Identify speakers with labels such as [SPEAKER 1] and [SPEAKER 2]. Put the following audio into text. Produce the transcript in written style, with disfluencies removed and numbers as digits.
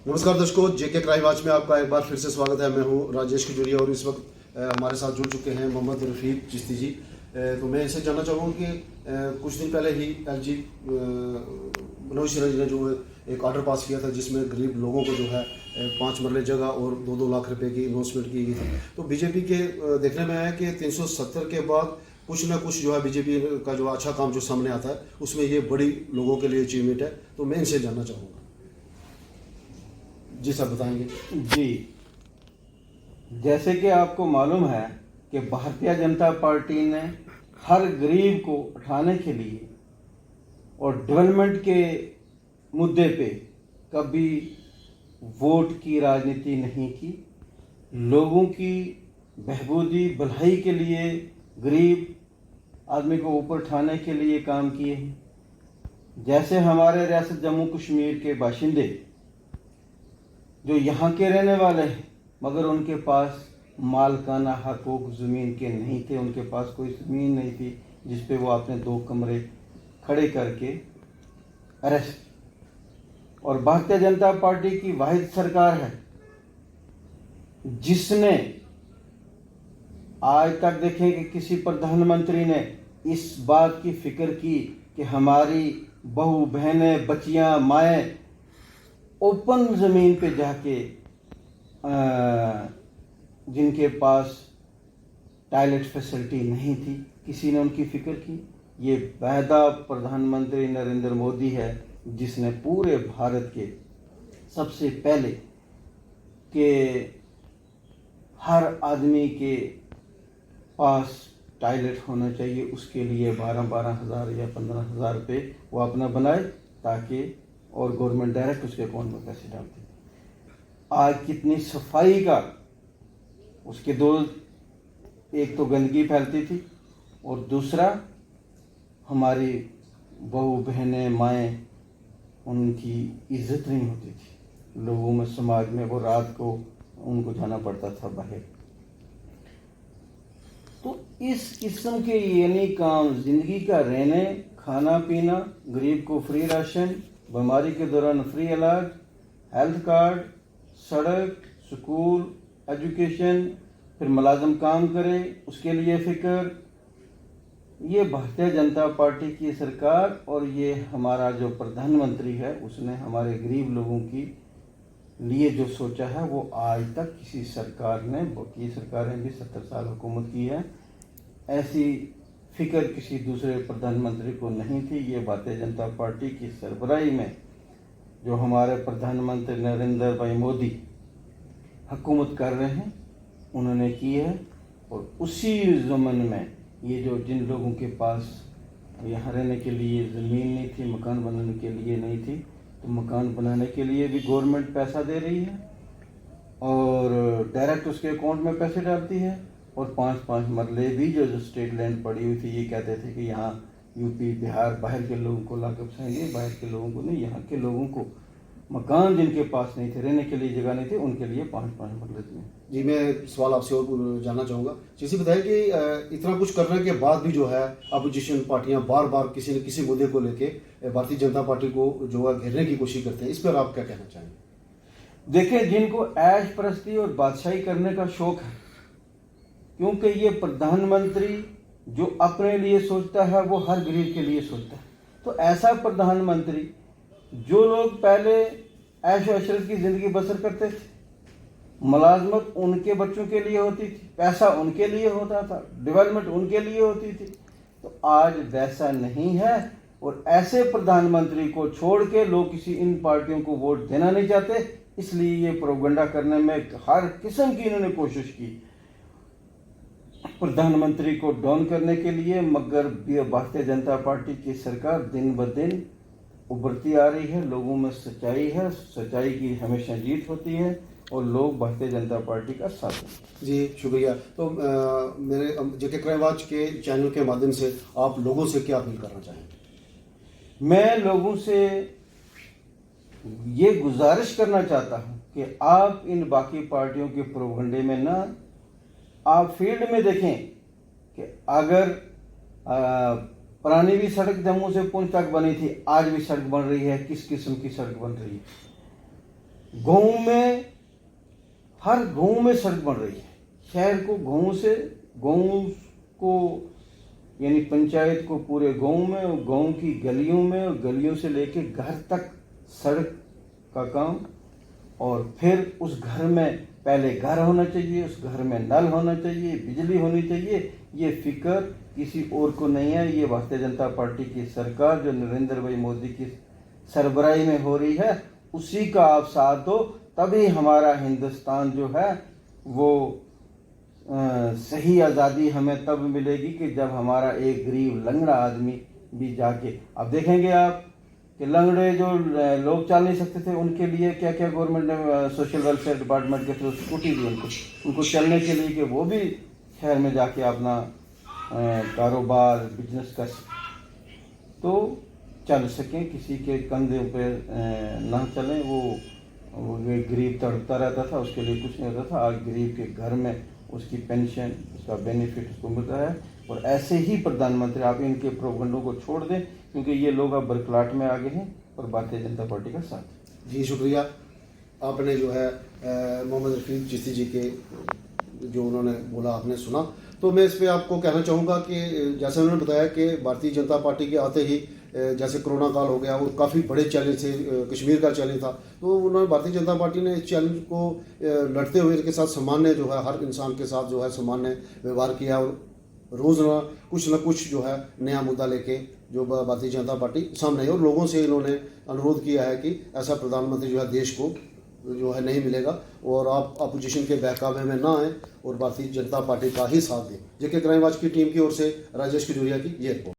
[SPEAKER 1] नमस्कार दर्शकों, जेके crime watch में आपका एक बार फिर से स्वागत है। मैं हूं राजेश खजूरिया और इस वक्त हमारे साथ जुड़ चुके हैं मोहम्मद रफीक चिश्ती जी। तो मैं इनसे जानना चाहूँगा कि कुछ दिन पहले ही एलजी मनोज सिन्हा जी ने जो एक ऑर्डर पास किया था जिसमें गरीब लोगों को जो है 5 मरले जगह और 2-2 लाख रुपए की इन्वेस्टमेंट की गई थी। तो बीजेपी के देखने में आया कि 370 के बाद कुछ ना कुछ जो है बीजेपी का जो अच्छा काम जो सामने आता है उसमें ये बड़ी लोगों के लिए अचीवमेंट है। तो मैं इनसे जानना चाहूँगा जी, सर बताएंगे।
[SPEAKER 2] जी, जैसे कि आपको मालूम है कि भारतीय जनता पार्टी ने हर गरीब को उठाने के लिए और डेवलपमेंट के मुद्दे पे कभी वोट की राजनीति नहीं की। लोगों की बहबूदी भलाई के लिए, गरीब आदमी को ऊपर उठाने के लिए काम किए हैं। जैसे हमारे रियासत जम्मू कश्मीर के बाशिंदे जो यहाँ के रहने वाले हैं मगर उनके पास मालकाना हकूक ज़मीन के नहीं थे, उनके पास कोई ज़मीन नहीं थी जिस पे वो अपने 2 कमरे खड़े करके अरेस्ट। और भारतीय जनता पार्टी की वाहिद सरकार है जिसने आज तक देखें कि किसी प्रधानमंत्री ने इस बात की फिक्र की कि हमारी बहू बहनें बच्चियां माएँ ओपन ज़मीन पे जाके जिनके पास टॉयलेट फैसिलिटी नहीं थी, किसी ने उनकी फिक्र की। ये वायदा प्रधानमंत्री नरेंद्र मोदी है जिसने पूरे भारत के सबसे पहले कि हर आदमी के पास टॉयलेट होना चाहिए, उसके लिए 12-12 हज़ार या 15 हज़ार रुपये वो अपना बनाए ताकि और गवर्नमेंट डायरेक्ट उसके अकाउंट में पैसे डालती। आज कितनी सफाई का उसके दो, एक तो गंदगी फैलती थी और दूसरा हमारी बहू बहनें माएँ उनकी इज्जत नहीं होती थी लोगों में, समाज में। वो रात को उनको जाना पड़ता था बाहर। तो इस किस्म के यानी काम, जिंदगी का रहने, खाना पीना, गरीब को फ्री राशन, बीमारी के दौरान फ्री इलाज, हेल्थ कार्ड, सड़क, स्कूल, एजुकेशन, फिर मुलाजम काम करे उसके लिए फिक्र। ये भारतीय जनता पार्टी की सरकार और ये हमारा जो प्रधानमंत्री है उसने हमारे गरीब लोगों की लिए जो सोचा है वो आज तक किसी सरकार ने, बाकी सरकारें भी 70 साल हुकूमत की है, ऐसी फिक्र किसी दूसरे प्रधानमंत्री को नहीं थी। ये भारतीय जनता पार्टी की सरबराही में जो हमारे प्रधानमंत्री नरेंद्र भाई मोदी हुकूमत कर रहे हैं उन्होंने की है। और उसी ज़मन में ये जो जिन लोगों के पास यहाँ रहने के लिए ज़मीन नहीं थी, मकान बनाने के लिए नहीं थी, तो मकान बनाने के लिए भी गवर्नमेंट पैसा दे रही है और डायरेक्ट उसके अकाउंट में पैसे डालती है। और 5-5 मरले भी जो स्टेट लैंड पड़ी हुई थी, ये कहते थे कि यहाँ यूपी बिहार बाहर के लोगों को लाकर बसाएंगे, बाहर के लोगों को नहीं, यहाँ के लोगों को मकान जिनके पास नहीं थे, रहने के लिए जगह नहीं थी, उनके लिए 5-5 मरले में।
[SPEAKER 1] जी, मैं सवाल आपसे और जानना चाहूँगा। जैसे बताया कि इतना कुछ करने के बाद भी जो है अपोजिशन पार्टियां बार बार किसी न किसी मुद्दे को लेके भारतीय जनता पार्टी को जो है घेरने की कोशिश करते हैं, इस पर आप क्या कहना चाहेंगे?
[SPEAKER 2] देखिए, जिनको ऐश परस्ती और बादशाही करने का शौक है, क्योंकि ये प्रधानमंत्री जो अपने लिए सोचता है वो हर गरीब के लिए सोचता है। तो ऐसा प्रधानमंत्री, जो लोग पहले ऐश अशरत की ज़िंदगी बसर करते थे, मुलाजमत उनके बच्चों के लिए होती थी, पैसा उनके लिए होता था, डेवलपमेंट उनके लिए होती थी, तो आज वैसा नहीं है। और ऐसे प्रधानमंत्री को छोड़ के लोग किसी इन पार्टियों को वोट देना नहीं चाहते, इसलिए ये प्रोपेगेंडा करने में हर किस्म की इन्होंने कोशिश की प्रधानमंत्री को डाउन करने के लिए। मगर भारतीय जनता पार्टी की सरकार दिन ब दिन उभरती आ रही है, लोगों में सच्चाई है, सच्चाई की हमेशा जीत होती है और लोग भारतीय जनता पार्टी का साथ दें।
[SPEAKER 1] जी शुक्रिया। तो मेरे जेके क्राइम वॉच के चैनल के माध्यम से आप लोगों से क्या अपील करना चाहेंगे?
[SPEAKER 2] मैं लोगों से ये गुजारिश करना चाहता हूं कि आप इन बाकी पार्टियों के प्रोपेगेंडे में ना, आप फील्ड में देखें कि अगर पुरानी भी सड़क जम्मू से पुंछ तक बनी थी, आज भी सड़क बन रही है, किस किस्म की सड़क बन रही है। गाँव में हर गाँव में सड़क बन रही है। शहर को गाँव को यानी पंचायत को पूरे गांव में और गांव की गलियों में और गलियों से लेके घर तक सड़क का काम। और फिर उस घर में पहले घर होना चाहिए, उस घर में नल होना चाहिए, बिजली होनी चाहिए। ये फिक्र किसी और को नहीं है, ये भारतीय जनता पार्टी की सरकार जो नरेंद्र भाई मोदी की सरबराही में हो रही है उसी का आप साथ दो, तभी हमारा हिंदुस्तान जो है वो सही आज़ादी हमें तब मिलेगी कि जब हमारा एक गरीब लंगड़ा आदमी भी जाके, अब देखेंगे आप कि लंगड़े जो लोग चल नहीं सकते थे उनके लिए क्या क्या गवर्नमेंट ने सोशल वेलफेयर डिपार्टमेंट के थ्रू स्कूटी दी उनको चलने के लिए कि वो भी शहर में जाके अपना कारोबार बिजनेस कर तो चल सकें, किसी के कंधे पर ना चलें। वो गरीब तड़पता रहता था, उसके लिए कुछ नहीं होता था। आज गरीब के घर में उसकी पेंशन, उसका बेनिफिट उसको मिल रहा है। और ऐसे ही प्रधानमंत्री, आप इनके प्रोपगंडों को छोड़ दें क्योंकि ये लोग अब बरकलाट में आ गए हैं और भारतीय जनता पार्टी का साथ।
[SPEAKER 1] जी शुक्रिया। आपने जो है मोहम्मद रफ़ीक चिश्ती जी के जो उन्होंने बोला आपने सुना, तो मैं इस पर आपको कहना चाहूँगा कि जैसे उन्होंने बताया कि भारतीय जनता पार्टी के आते ही जैसे कोरोना काल हो गया और काफ़ी बड़े चैलेंज थे, कश्मीर का चैलेंज था, तो उन्होंने भारतीय जनता पार्टी ने इस चैलेंज को लड़ते हुए इसके साथ सामान्य जो है हर इंसान के साथ जो है सामान्य व्यवहार किया और रोज़ाना कुछ न कुछ जो है नया मुद्दा लेके जो भारतीय जनता पार्टी सामने है। और लोगों से इन्होंने अनुरोध किया है कि ऐसा प्रधानमंत्री जो है देश को जो है नहीं मिलेगा और आप अपोजिशन के बहकावे में ना आए और भारतीय जनता पार्टी का ही साथ दें। जेके क्राइम वॉच की टीम की ओर से राजेश खजूरिया की ये रिपोर्ट।